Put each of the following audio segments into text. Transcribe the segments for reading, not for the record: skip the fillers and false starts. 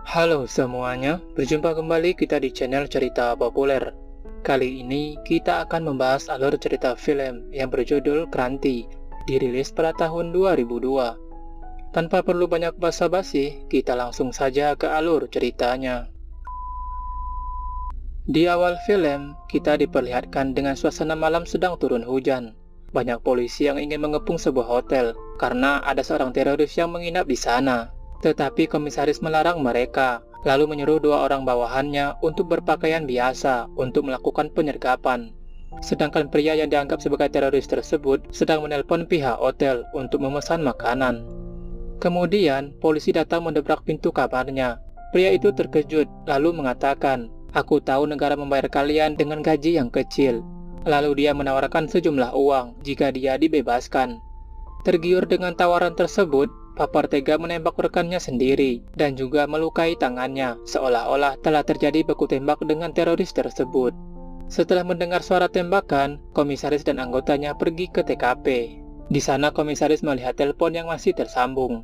Halo semuanya, berjumpa kembali kita di channel Cerita Populer. Kali ini kita akan membahas alur cerita film yang berjudul Kranti, dirilis pada tahun 2002. Tanpa perlu banyak basa-basi, kita langsung saja ke alur ceritanya. Di awal film, kita diperlihatkan dengan suasana malam sedang turun hujan. Banyak polisi yang ingin mengepung sebuah hotel karena ada seorang teroris yang menginap di sana. Tetapi komisaris melarang mereka, lalu menyuruh dua orang bawahannya untuk berpakaian biasa untuk melakukan penyergapan. Sedangkan pria yang dianggap sebagai teroris tersebut sedang menelpon pihak hotel untuk memesan makanan. Kemudian, polisi datang mendobrak pintu kamarnya. Pria itu terkejut, lalu mengatakan, "Aku tahu negara membayar kalian dengan gaji yang kecil." Lalu dia menawarkan sejumlah uang jika dia dibebaskan. Tergiur dengan tawaran tersebut, Papar tega menembak rekannya sendiri dan juga melukai tangannya, seolah-olah telah terjadi baku tembak dengan teroris tersebut. Setelah mendengar suara tembakan, komisaris dan anggotanya pergi ke TKP. Di sana komisaris melihat telepon yang masih tersambung.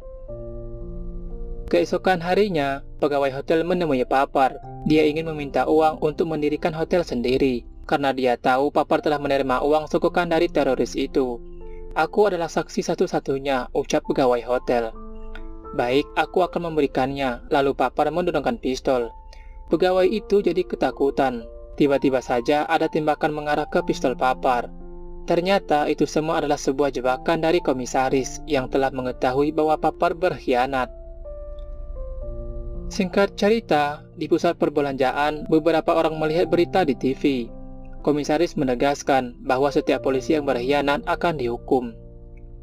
Keesokan harinya, pegawai hotel menemui Papar. Dia ingin meminta uang untuk mendirikan hotel sendiri, karena dia tahu Papar telah menerima uang sogokan dari teroris itu. "Aku adalah saksi satu-satunya," ucap pegawai hotel. "Baik, aku akan memberikannya." Lalu Papar mendorongkan pistol. Pegawai itu jadi ketakutan. Tiba-tiba saja ada tembakan mengarah ke pistol Papar. Ternyata itu semua adalah sebuah jebakan dari komisaris yang telah mengetahui bahwa Papar berkhianat. Singkat cerita, di pusat perbelanjaan, beberapa orang melihat berita di TV. Komisaris menegaskan bahwa setiap polisi yang berkhianat akan dihukum.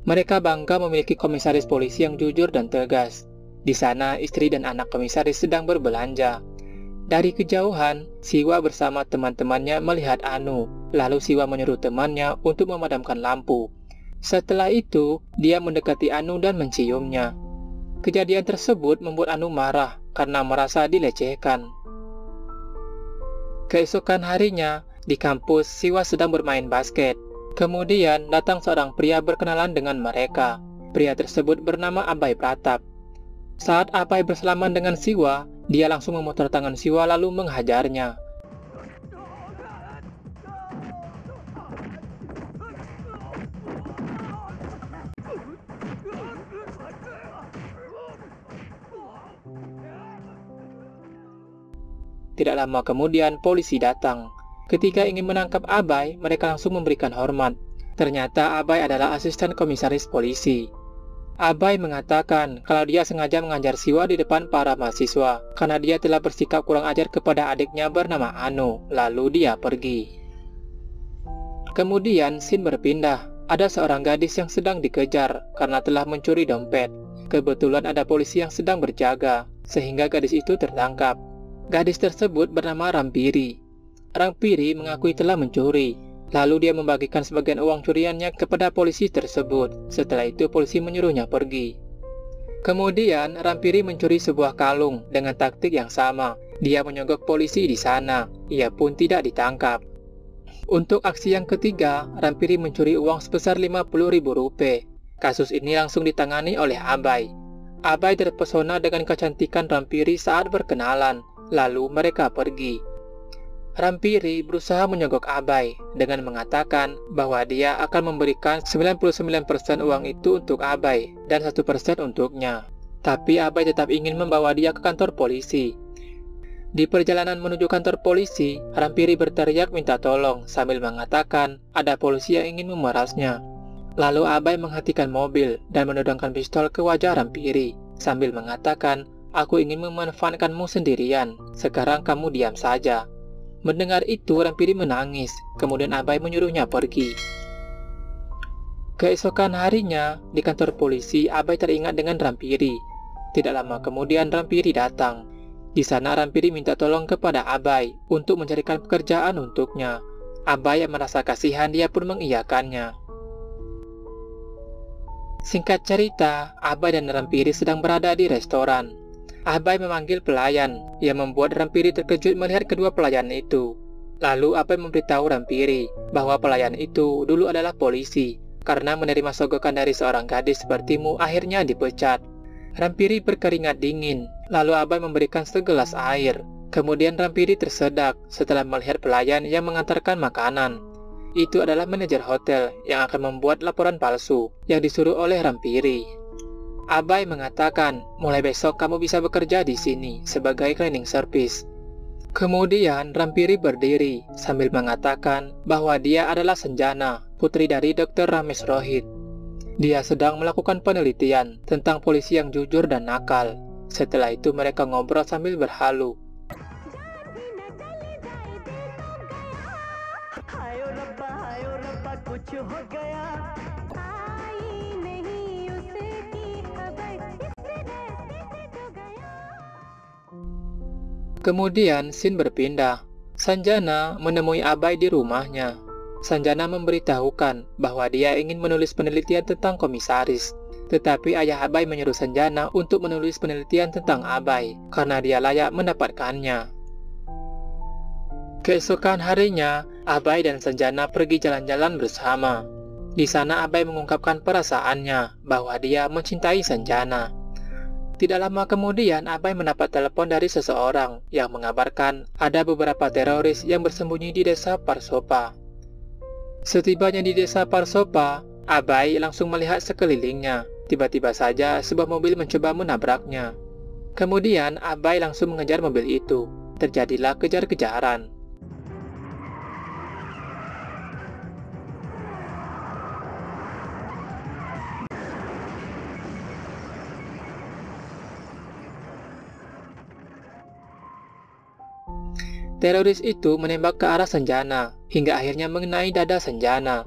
Mereka bangga memiliki komisaris polisi yang jujur dan tegas. Di sana, istri dan anak komisaris sedang berbelanja. Dari kejauhan, Siwa bersama teman-temannya melihat Anu. Lalu Siwa menyuruh temannya untuk memadamkan lampu. Setelah itu, dia mendekati Anu dan menciumnya. Kejadian tersebut membuat Anu marah karena merasa dilecehkan. Keesokan harinya, di kampus, Siwa sedang bermain basket. Kemudian datang seorang pria berkenalan dengan mereka. Pria tersebut bernama Abai Pratap. Saat Abai bersalaman dengan Siwa, dia langsung memotong tangan Siwa lalu menghajarnya. Tidak lama kemudian polisi datang. Ketika ingin menangkap Abai, mereka langsung memberikan hormat. Ternyata Abai adalah asisten komisaris polisi. Abai mengatakan kalau dia sengaja mengajar Siwa di depan para mahasiswa karena dia telah bersikap kurang ajar kepada adiknya bernama Anu. Lalu dia pergi. Kemudian scene berpindah. Ada seorang gadis yang sedang dikejar karena telah mencuri dompet. Kebetulan ada polisi yang sedang berjaga, sehingga gadis itu tertangkap. Gadis tersebut bernama Rampiri. Rampiri mengakui telah mencuri, lalu dia membagikan sebagian uang curiannya kepada polisi tersebut. Setelah itu polisi menyuruhnya pergi. Kemudian Rampiri mencuri sebuah kalung dengan taktik yang sama. Dia menyogok polisi di sana. Ia pun tidak ditangkap. Untuk aksi yang ketiga, Rampiri mencuri uang sebesar Rp50.000. Kasus ini langsung ditangani oleh Abai. Abai terpesona dengan kecantikan Rampiri saat berkenalan, lalu mereka pergi. Rampiri berusaha menyogok Abai dengan mengatakan bahwa dia akan memberikan 99% uang itu untuk Abai dan 1% untuknya. Tapi Abai tetap ingin membawa dia ke kantor polisi. Di perjalanan menuju kantor polisi, Rampiri berteriak minta tolong sambil mengatakan ada polisi yang ingin memerasnya. Lalu Abai menghentikan mobil dan menodongkan pistol ke wajah Rampiri sambil mengatakan, "Aku ingin memanfaatkanmu sendirian, sekarang kamu diam saja." Mendengar itu, Rampiri menangis. Kemudian Abai menyuruhnya pergi. Keesokan harinya, di kantor polisi, Abai teringat dengan Rampiri. Tidak lama kemudian Rampiri datang. Di sana Rampiri minta tolong kepada Abai untuk mencarikan pekerjaan untuknya. Abai yang merasa kasihan, dia pun mengiyakannya. Singkat cerita, Abai dan Rampiri sedang berada di restoran. Abai memanggil pelayan, yang membuat Rampiri terkejut melihat kedua pelayan itu. Lalu Abai memberitahu Rampiri bahwa pelayan itu dulu adalah polisi, karena menerima sogokan dari seorang gadis sepertimu akhirnya dipecat. Rampiri berkeringat dingin, lalu Abai memberikan segelas air. Kemudian Rampiri tersedak setelah melihat pelayan yang mengantarkan makanan. Itu adalah manajer hotel yang akan membuat laporan palsu yang disuruh oleh Rampiri. Abai mengatakan, mulai besok kamu bisa bekerja di sini sebagai cleaning service. Kemudian Rampiri berdiri sambil mengatakan bahwa dia adalah Sanjana, putri dari Dr. Ramesh Rohit. Dia sedang melakukan penelitian tentang polisi yang jujur dan nakal. Setelah itu mereka ngobrol sambil berhalu. Kemudian scene berpindah. Sanjana menemui Abai di rumahnya. Sanjana memberitahukan bahwa dia ingin menulis penelitian tentang komisaris. Tetapi ayah Abai menyuruh Sanjana untuk menulis penelitian tentang Abai karena dia layak mendapatkannya. Keesokan harinya, Abai dan Sanjana pergi jalan-jalan bersama. Di sana Abai mengungkapkan perasaannya bahwa dia mencintai Sanjana. Tidak lama kemudian, Abai mendapat telepon dari seseorang yang mengabarkan ada beberapa teroris yang bersembunyi di desa Parsopa. Setibanya di desa Parsopa, Abai langsung melihat sekelilingnya. Tiba-tiba saja sebuah mobil mencoba menabraknya. Kemudian Abai langsung mengejar mobil itu. Terjadilah kejar-kejaran. Teroris itu menembak ke arah Sanjana, hingga akhirnya mengenai dada Sanjana.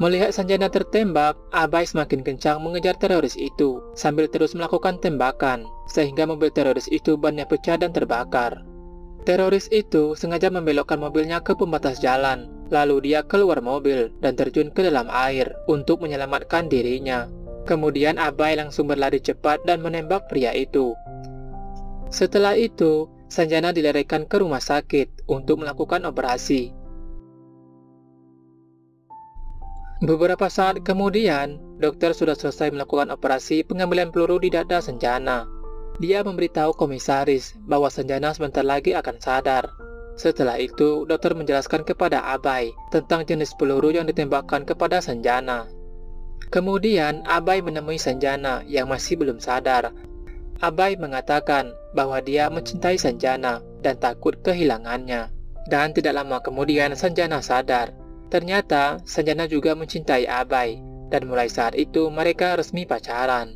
Melihat Sanjana tertembak, Abai semakin kencang mengejar teroris itu, sambil terus melakukan tembakan, sehingga mobil teroris itu bannya pecah dan terbakar. Teroris itu sengaja membelokkan mobilnya ke pembatas jalan, lalu dia keluar mobil dan terjun ke dalam air untuk menyelamatkan dirinya. Kemudian Abai langsung berlari cepat dan menembak pria itu. Setelah itu, Sanjana dilarikan ke rumah sakit untuk melakukan operasi. Beberapa saat kemudian, dokter sudah selesai melakukan operasi pengambilan peluru di dada Sanjana. Dia memberitahu komisaris bahwa Sanjana sebentar lagi akan sadar. Setelah itu, dokter menjelaskan kepada Abai tentang jenis peluru yang ditembakkan kepada Sanjana. Kemudian, Abai menemui Sanjana yang masih belum sadar. Abai mengatakan bahwa dia mencintai Sanjana dan takut kehilangannya. Dan tidak lama kemudian Sanjana sadar. Ternyata Sanjana juga mencintai Abai, dan mulai saat itu mereka resmi pacaran.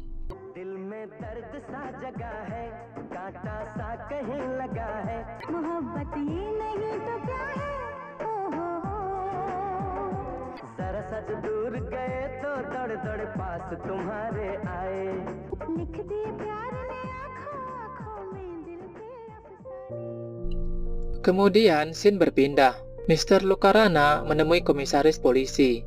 Kemudian scene berpindah. Mr. Lokarana menemui komisaris polisi.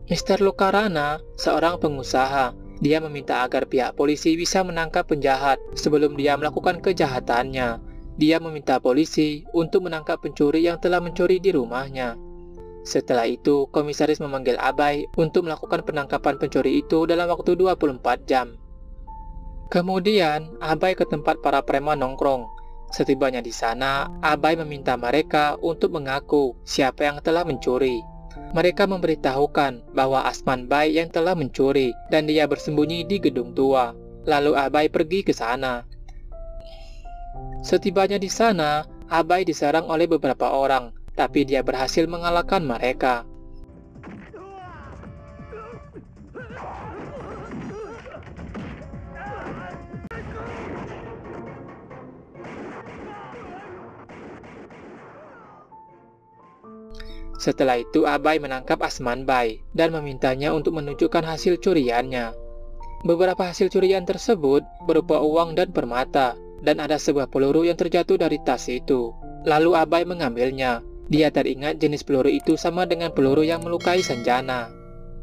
Mr. Lokarana seorang pengusaha. Dia meminta agar pihak polisi bisa menangkap penjahat sebelum dia melakukan kejahatannya. Dia meminta polisi untuk menangkap pencuri yang telah mencuri di rumahnya. Setelah itu, komisaris memanggil Abai untuk melakukan penangkapan pencuri itu dalam waktu 24 jam. Kemudian, Abai ke tempat para preman nongkrong. Setibanya di sana, Abai meminta mereka untuk mengaku siapa yang telah mencuri. Mereka memberitahukan bahwa Asman Bai yang telah mencuri dan dia bersembunyi di gedung tua. Lalu Abai pergi ke sana. Setibanya di sana, Abai diserang oleh beberapa orang, tapi dia berhasil mengalahkan mereka. Setelah itu Abai menangkap Asman Bai dan memintanya untuk menunjukkan hasil curiannya. Beberapa hasil curian tersebut berupa uang dan permata, dan ada sebuah peluru yang terjatuh dari tas itu. Lalu Abai mengambilnya. Dia teringat jenis peluru itu sama dengan peluru yang melukai Sanjana.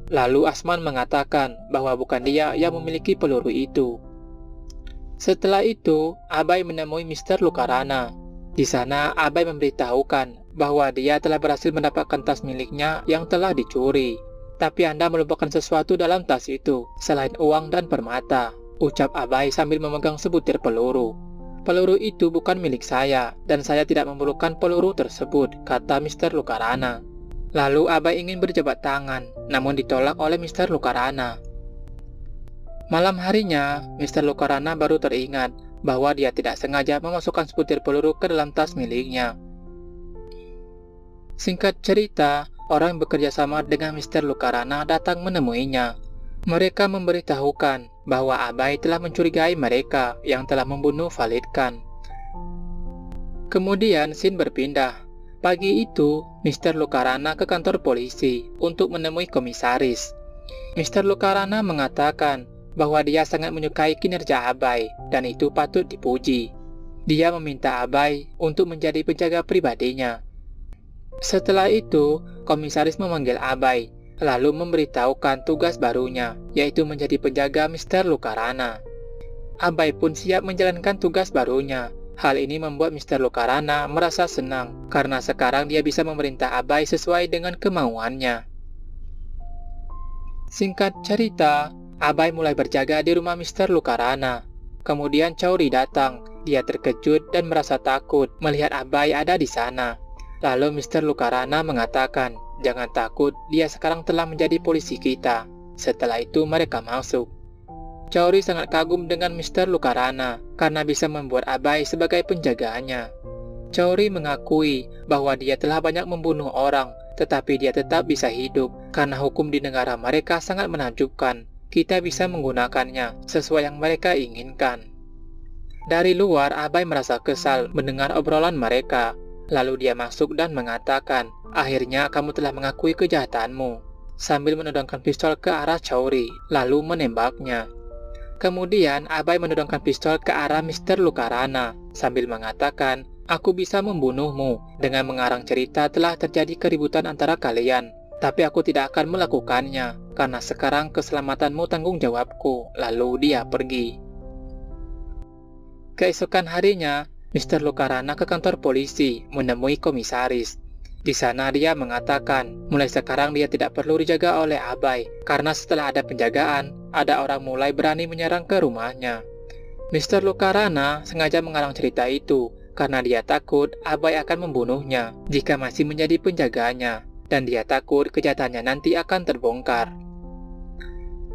Lalu Asman mengatakan bahwa bukan dia yang memiliki peluru itu. Setelah itu, Abai menemui Mr. Lokarana. Di sana, Abai memberitahukan bahwa dia telah berhasil mendapatkan tas miliknya yang telah dicuri. Tapi Anda melupakan sesuatu dalam tas itu, selain uang dan permata. ucap Abai sambil memegang sebutir peluru. Peluru itu bukan milik saya, dan saya tidak memerlukan peluru tersebut, kata Mr. Lucarana. Lalu Abai ingin berjabat tangan, namun ditolak oleh Mr. Lucarana. Malam harinya, Mr. Lucarana baru teringat bahwa dia tidak sengaja memasukkan sebutir peluru ke dalam tas miliknya. Singkat cerita, orang yang bekerja sama dengan Mr. Lucarana datang menemuinya. Mereka memberitahukan bahwa Abai telah mencurigai mereka yang telah membunuh Valid Khan. Kemudian scene berpindah. Pagi itu, Mr. Lucarana ke kantor polisi untuk menemui komisaris. Mr. Lucarana mengatakan bahwa dia sangat menyukai kinerja Abai dan itu patut dipuji. Dia meminta Abai untuk menjadi penjaga pribadinya. Setelah itu, komisaris memanggil Abai, lalu memberitahukan tugas barunya, yaitu menjadi penjaga Mr. Lucarana. Abai pun siap menjalankan tugas barunya. Hal ini membuat Mr. Lucarana merasa senang, karena sekarang dia bisa memerintah Abai sesuai dengan kemauannya. Singkat cerita, Abai mulai berjaga di rumah Mr. Lucarana. Kemudian Chauri datang. Dia terkejut dan merasa takut melihat Abai ada di sana. Lalu Mr. Lucarana mengatakan, "Jangan takut, dia sekarang telah menjadi polisi kita." Setelah itu mereka masuk. Chauri sangat kagum dengan Mr. Lucarana karena bisa membuat Abai sebagai penjagaannya. Chauri mengakui bahwa dia telah banyak membunuh orang, tetapi dia tetap bisa hidup karena hukum di negara mereka sangat menakjubkan. Kita bisa menggunakannya sesuai yang mereka inginkan. Dari luar, Abai merasa kesal mendengar obrolan mereka. Lalu dia masuk dan mengatakan, "Akhirnya kamu telah mengakui kejahatanmu," sambil menodongkan pistol ke arah Chauri, lalu menembaknya. Kemudian Abai menodongkan pistol ke arah Mr. Lucarana sambil mengatakan, "Aku bisa membunuhmu dengan mengarang cerita telah terjadi keributan antara kalian, tapi aku tidak akan melakukannya karena sekarang keselamatanmu tanggung jawabku." Lalu dia pergi. Keesokan harinya, Mr. Lucarana ke kantor polisi menemui komisaris. Di sana dia mengatakan, mulai sekarang dia tidak perlu dijaga oleh Abai karena setelah ada penjagaan, ada orang mulai berani menyerang ke rumahnya. Mr. Lucarana sengaja mengarang cerita itu karena dia takut Abai akan membunuhnya jika masih menjadi penjaganya, dan dia takut kejahatannya nanti akan terbongkar.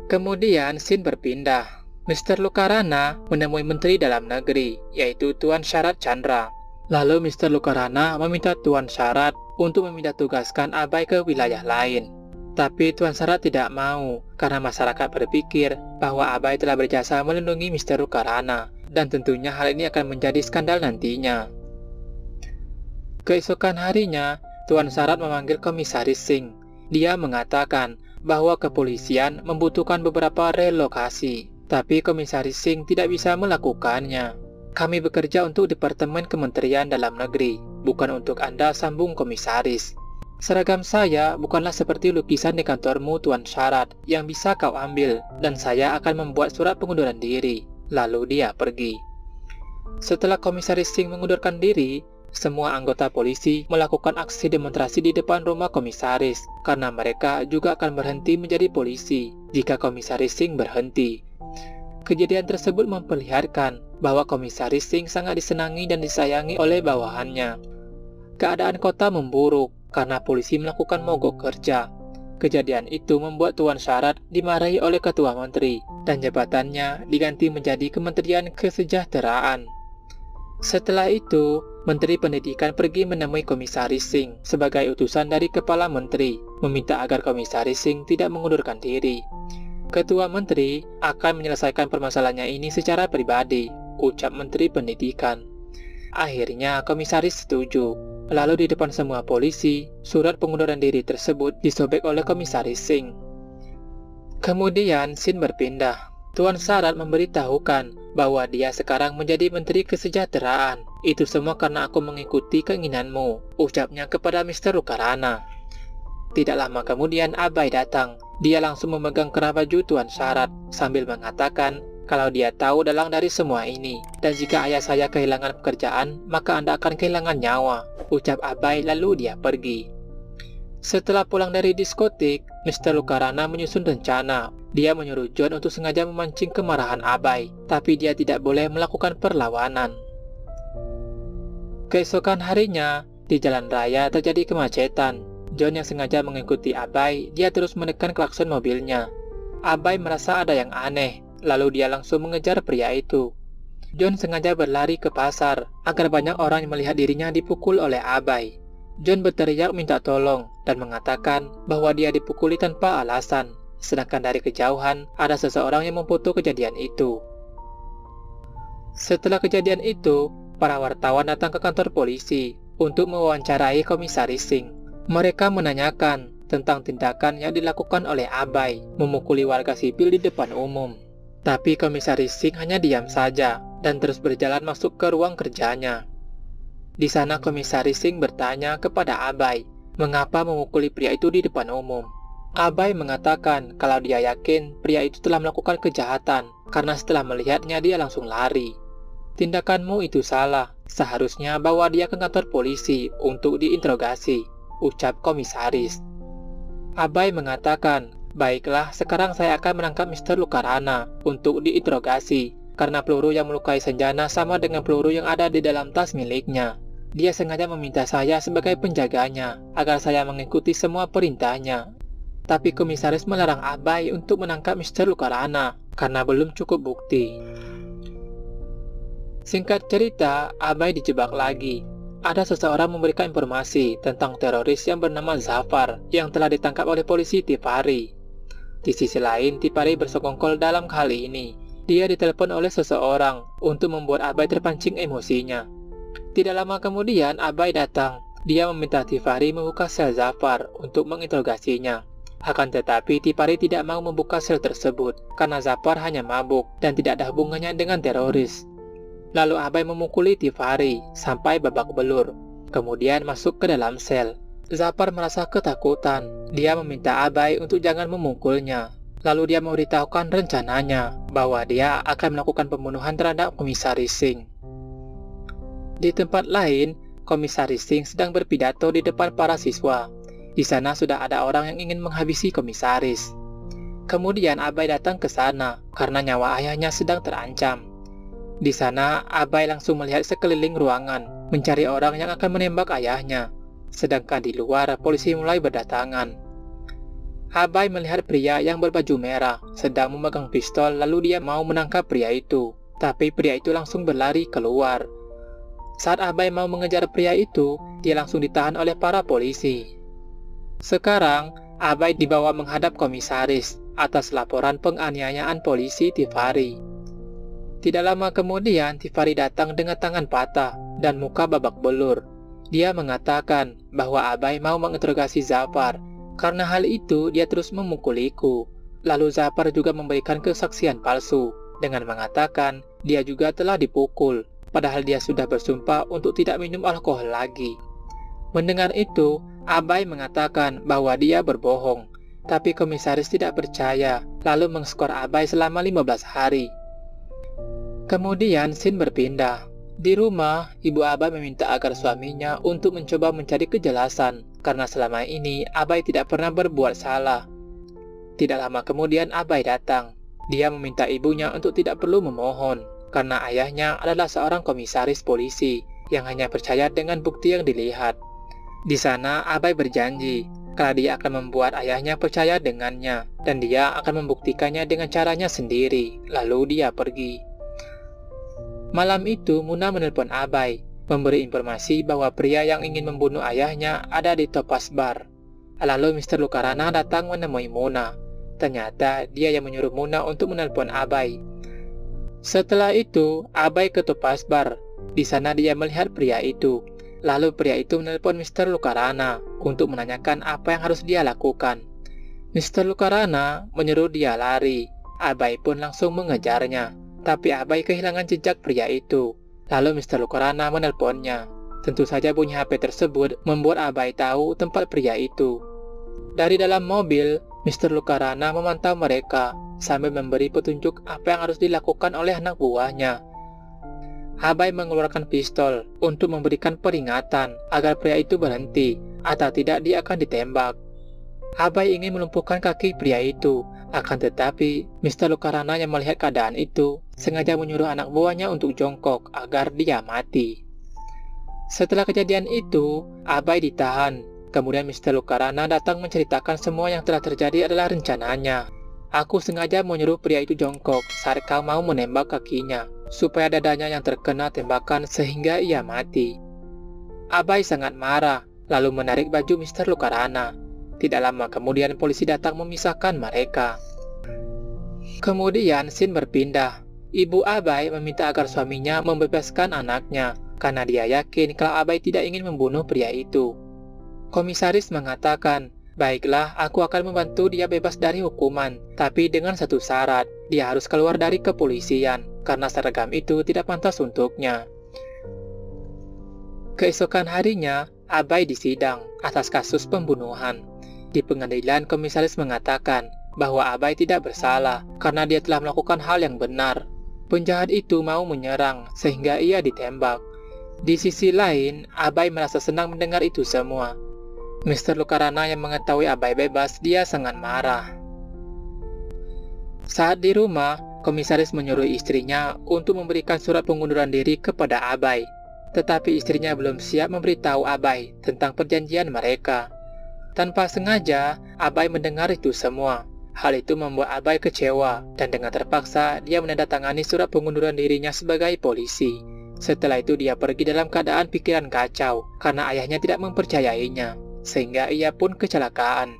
Kemudian scene berpindah. Mr. Lucarana menemui Menteri Dalam Negeri, yaitu Tuan Sharat Chandra. Lalu Mr. Lucarana meminta Tuan Sharat untuk memindah tugaskan Abai ke wilayah lain. Tapi Tuan Sharat tidak mau, karena masyarakat berpikir bahwa Abai telah berjasa melindungi Mr. Lucarana, dan tentunya hal ini akan menjadi skandal nantinya. Keesokan harinya, Tuan Sharat memanggil Komisaris Singh. Dia mengatakan bahwa kepolisian membutuhkan beberapa relokasi. Tapi Komisaris Singh tidak bisa melakukannya. "Kami bekerja untuk Departemen Kementerian Dalam Negeri, bukan untuk Anda," sambung komisaris. "Seragam saya bukanlah seperti lukisan di kantormu, Tuan Sharat, yang bisa kau ambil, dan saya akan membuat surat pengunduran diri." Lalu dia pergi. Setelah Komisaris Singh mengundurkan diri, semua anggota polisi melakukan aksi demonstrasi di depan rumah komisaris, karena mereka juga akan berhenti menjadi polisi jika Komisaris Singh berhenti. Kejadian tersebut memperlihatkan bahwa Komisaris Singh sangat disenangi dan disayangi oleh bawahannya. Keadaan kota memburuk karena polisi melakukan mogok kerja. Kejadian itu membuat Tuan Sharat dimarahi oleh Ketua Menteri dan jabatannya diganti menjadi Kementerian Kesejahteraan. Setelah itu, Menteri Pendidikan pergi menemui Komisaris Singh sebagai utusan dari Kepala Menteri, meminta agar Komisaris Singh tidak mengundurkan diri. "Ketua Menteri akan menyelesaikan permasalahannya ini secara pribadi," ucap Menteri Pendidikan. Akhirnya komisaris setuju. Lalu di depan semua polisi, surat pengunduran diri tersebut disobek oleh Komisaris Singh. Kemudian scene berpindah. Tuan Sharat memberitahukan bahwa dia sekarang menjadi Menteri Kesejahteraan. "Itu semua karena aku mengikuti keinginanmu," ucapnya kepada Mr. Lucarana. Tidak lama kemudian Abai datang. Dia langsung memegang kerah baju Tuan Sharat sambil mengatakan kalau dia tahu dalang dari semua ini, dan jika ayah saya kehilangan pekerjaan, maka Anda akan kehilangan nyawa, ucap Abai lalu dia pergi. Setelah pulang dari diskotik, Mr. Lucarana menyusun rencana. Dia menyuruh John untuk sengaja memancing kemarahan Abai, tapi dia tidak boleh melakukan perlawanan. Keesokan harinya, di jalan raya terjadi kemacetan. John yang sengaja mengikuti Abai, dia terus menekan klakson mobilnya. Abai merasa ada yang aneh, lalu dia langsung mengejar pria itu. John sengaja berlari ke pasar, agar banyak orang yang melihat dirinya dipukul oleh Abai. John berteriak minta tolong, dan mengatakan bahwa dia dipukuli tanpa alasan. Sedangkan dari kejauhan, ada seseorang yang memfoto kejadian itu. Setelah kejadian itu, para wartawan datang ke kantor polisi untuk mewawancarai Komisaris Singh. Mereka menanyakan tentang tindakan yang dilakukan oleh Abai, memukuli warga sipil di depan umum. Tapi Komisaris Singh hanya diam saja, dan terus berjalan masuk ke ruang kerjanya. Di sana Komisaris Singh bertanya kepada Abai, mengapa memukuli pria itu di depan umum. Abai mengatakan kalau dia yakin pria itu telah melakukan kejahatan, karena setelah melihatnya dia langsung lari. Tindakanmu itu salah, seharusnya bawa dia ke kantor polisi untuk diinterogasi, ucap komisaris. Abai mengatakan, baiklah sekarang saya akan menangkap Mr. Lucarana untuk diinterogasi, karena peluru yang melukai Sanjana sama dengan peluru yang ada di dalam tas miliknya. Dia sengaja meminta saya sebagai penjaganya, agar saya mengikuti semua perintahnya. Tapi komisaris melarang Abai untuk menangkap Mr. Lucarana karena belum cukup bukti. Singkat cerita, Abai dijebak lagi. Ada seseorang memberikan informasi tentang teroris yang bernama Zafar yang telah ditangkap oleh polisi Tifari. Di sisi lain, Tifari bersekongkol dalam hal ini. Dia ditelepon oleh seseorang untuk membuat Abai terpancing emosinya. Tidak lama kemudian, Abai datang. Dia meminta Tifari membuka sel Zafar untuk menginterogasinya. Akan tetapi Tifari tidak mau membuka sel tersebut karena Zafar hanya mabuk dan tidak ada hubungannya dengan teroris. Lalu Abai memukuli Tifari sampai babak belur, kemudian masuk ke dalam sel. Zafar merasa ketakutan. Dia meminta Abai untuk jangan memukulnya. Lalu dia memberitahukan rencananya bahwa dia akan melakukan pembunuhan terhadap Komisaris Singh. Di tempat lain, Komisaris Singh sedang berpidato di depan para siswa. Di sana sudah ada orang yang ingin menghabisi komisaris. Kemudian Abai datang ke sana karena nyawa ayahnya sedang terancam. Di sana Abai langsung melihat sekeliling ruangan, mencari orang yang akan menembak ayahnya. Sedangkan di luar polisi mulai berdatangan. Abai melihat pria yang berbaju merah sedang memegang pistol, lalu dia mau menangkap pria itu. Tapi pria itu langsung berlari keluar. Saat Abai mau mengejar pria itu, dia langsung ditahan oleh para polisi. Sekarang, Abai dibawa menghadap komisaris atas laporan penganiayaan polisi Tifari. Tidak lama kemudian, Tifari datang dengan tangan patah dan muka babak belur. Dia mengatakan bahwa Abai mau menginterogasi Zafar. Karena hal itu, dia terus memukuliku. Lalu Zafar juga memberikan kesaksian palsu dengan mengatakan dia juga telah dipukul, padahal dia sudah bersumpah untuk tidak minum alkohol lagi. Mendengar itu, Abai mengatakan bahwa dia berbohong, tapi komisaris tidak percaya, lalu mengskor Abai selama 15 hari. Kemudian scene berpindah. Di rumah, ibu Abai meminta agar suaminya untuk mencoba mencari kejelasan, karena selama ini Abai tidak pernah berbuat salah. Tidak lama kemudian Abai datang. Dia meminta ibunya untuk tidak perlu memohon, karena ayahnya adalah seorang komisaris polisi yang hanya percaya dengan bukti yang dilihat. Di sana Abai berjanji kalau dia akan membuat ayahnya percaya dengannya dan dia akan membuktikannya dengan caranya sendiri. Lalu dia pergi. Malam itu Muna menelpon Abai, memberi informasi bahwa pria yang ingin membunuh ayahnya ada di Topaz Bar. Lalu Mr. Lucarana datang menemui Muna. Ternyata dia yang menyuruh Muna untuk menelpon Abai. Setelah itu Abai ke Topaz Bar. Di sana dia melihat pria itu. Lalu pria itu menelpon Mr. Lucarana untuk menanyakan apa yang harus dia lakukan. Mr. Lucarana menyuruh dia lari. Abai pun langsung mengejarnya. Tapi Abai kehilangan jejak pria itu. Lalu Mr. Lucarana menelponnya. Tentu saja bunyi HP tersebut membuat Abai tahu tempat pria itu. Dari dalam mobil, Mr. Lucarana memantau mereka sambil memberi petunjuk apa yang harus dilakukan oleh anak buahnya. Abai mengeluarkan pistol untuk memberikan peringatan agar pria itu berhenti, atau tidak dia akan ditembak. Abai ingin melumpuhkan kaki pria itu, akan tetapi Mr. Lucarana yang melihat keadaan itu sengaja menyuruh anak buahnya untuk jongkok agar dia mati. Setelah kejadian itu, Abai ditahan. Kemudian Mr. Lucarana datang menceritakan semua yang telah terjadi adalah rencananya. Aku sengaja menyuruh pria itu jongkok saat kau mau menembak kakinya, supaya dadanya yang terkena tembakan sehingga ia mati. Abai sangat marah, lalu menarik baju Mr. Lucarana. Tidak lama kemudian polisi datang memisahkan mereka. Kemudian scene berpindah. Ibu Abai meminta agar suaminya membebaskan anaknya, karena dia yakin kalau Abai tidak ingin membunuh pria itu. Komisaris mengatakan, baiklah, aku akan membantu dia bebas dari hukuman, tapi dengan satu syarat, dia harus keluar dari kepolisian, karena seragam itu tidak pantas untuknya. Keesokan harinya, Abai disidang atas kasus pembunuhan. Di pengadilan, komisaris mengatakan bahwa Abai tidak bersalah karena dia telah melakukan hal yang benar. Penjahat itu mau menyerang sehingga ia ditembak. Di sisi lain, Abai merasa senang mendengar itu semua. Mr. Lucarana yang mengetahui Abai bebas, dia sangat marah. Saat di rumah, komisaris menyuruh istrinya untuk memberikan surat pengunduran diri kepada Abai. Tetapi istrinya belum siap memberitahu Abai tentang perjanjian mereka. Tanpa sengaja, Abai mendengar itu semua. Hal itu membuat Abai kecewa, dan dengan terpaksa dia menandatangani surat pengunduran dirinya sebagai polisi. Setelah itu dia pergi dalam keadaan pikiran kacau, karena ayahnya tidak mempercayainya, sehingga ia pun kecelakaan.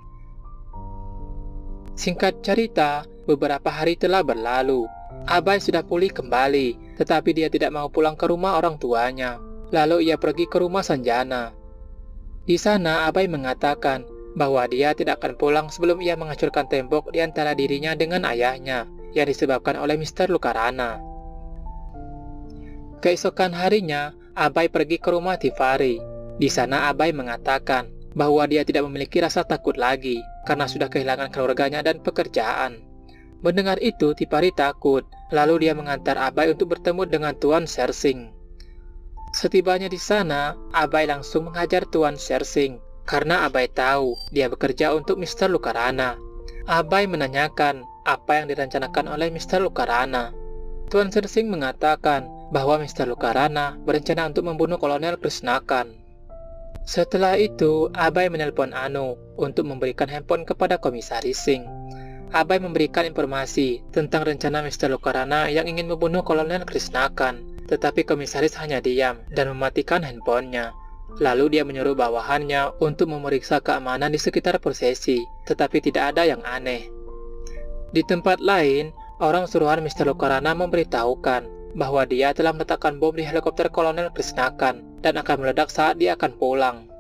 Singkat cerita, beberapa hari telah berlalu. Abai sudah pulih kembali, tetapi dia tidak mau pulang ke rumah orang tuanya. Lalu ia pergi ke rumah Sanjana. Di sana, Abai mengatakan bahwa dia tidak akan pulang sebelum ia menghancurkan tembok di antara dirinya dengan ayahnya, yang disebabkan oleh Mr. Lucarana. Keesokan harinya, Abai pergi ke rumah Tifari. Di sana, Abai mengatakan bahwa dia tidak memiliki rasa takut lagi, karena sudah kehilangan keluarganya dan pekerjaan. Mendengar itu, Tifari takut, lalu dia mengantar Abai untuk bertemu dengan Tuan Sersing. Setibanya di sana, Abai langsung menghajar Tuan Sersing, karena Abai tahu dia bekerja untuk Mr. Lucarana. Abai menanyakan apa yang direncanakan oleh Mr. Lucarana. Tuan Sersing mengatakan bahwa Mr. Lucarana berencana untuk membunuh Kolonel Krisnakan. Setelah itu, Abai menelpon Anu untuk memberikan handphone kepada Komisaris Singh. Abai memberikan informasi tentang rencana Mr. Lucarana yang ingin membunuh Kolonel Krisnakan. Tetapi komisaris hanya diam dan mematikan handphonenya. Lalu dia menyuruh bawahannya untuk memeriksa keamanan di sekitar prosesi, tetapi tidak ada yang aneh. Di tempat lain, orang suruhan Mr. Lucarana memberitahukan bahwa dia telah meletakkan bom di helikopter Kolonel Krisnakan dan akan meledak saat dia akan pulang.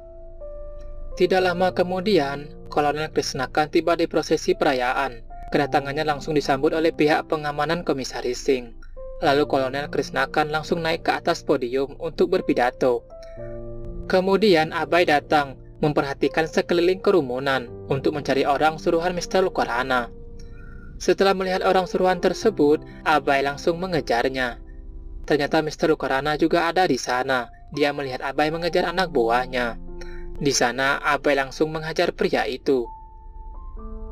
Tidak lama kemudian, Kolonel Krisnakan tiba di prosesi perayaan. Kedatangannya langsung disambut oleh pihak pengamanan Komisaris Singh. Lalu Kolonel Krisnakan langsung naik ke atas podium untuk berpidato. Kemudian Abai datang memperhatikan sekeliling kerumunan untuk mencari orang suruhan Mr. Lucarana. Setelah melihat orang suruhan tersebut, Abai langsung mengejarnya. Ternyata Mr. Lucarana juga ada di sana. Dia melihat Abai mengejar anak buahnya. Di sana, Abai langsung menghajar pria itu.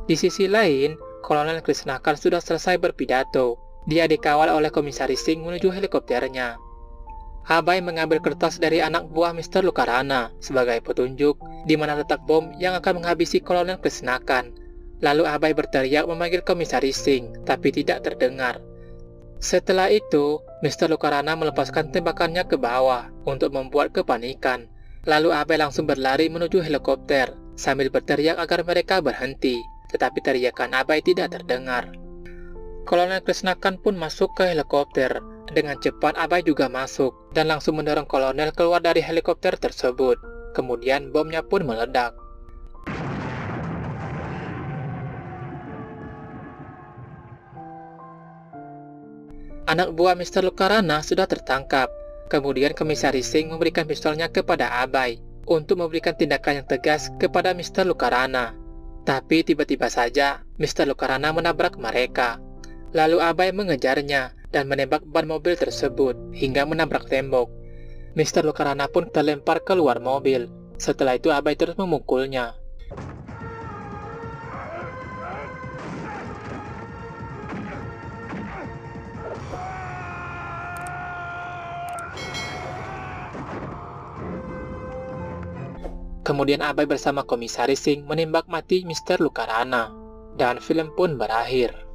Di sisi lain, Kolonel Krisnakan sudah selesai berpidato. Dia dikawal oleh Komisaris Singh menuju helikopternya. Abai mengambil kertas dari anak buah Mr. Lucarana sebagai petunjuk di mana letak bom yang akan menghabisi Kolonel Krisnakan. Lalu Abai berteriak memanggil Komisaris Singh, tapi tidak terdengar. Setelah itu, Mr. Lucarana melepaskan tembakannya ke bawah untuk membuat kepanikan. Lalu Abai langsung berlari menuju helikopter sambil berteriak agar mereka berhenti, tetapi teriakan Abai tidak terdengar. Kolonel Krisnakan pun masuk ke helikopter. Dengan cepat Abai juga masuk dan langsung mendorong kolonel keluar dari helikopter tersebut. Kemudian bomnya pun meledak. Anak buah Mr. Lucarana sudah tertangkap. Kemudian Komisaris Singh memberikan pistolnya kepada Abai untuk memberikan tindakan yang tegas kepada Mr. Lucarana. Tapi tiba-tiba saja Mr. Lucarana menabrak mereka. Lalu Abai mengejarnya dan menembak ban mobil tersebut hingga menabrak tembok. Mr. Lucarana pun terlempar keluar mobil. Setelah itu Abai terus memukulnya. Kemudian Abai bersama Komisaris Singh menembak mati Mr. Lucarana. Dan film pun berakhir.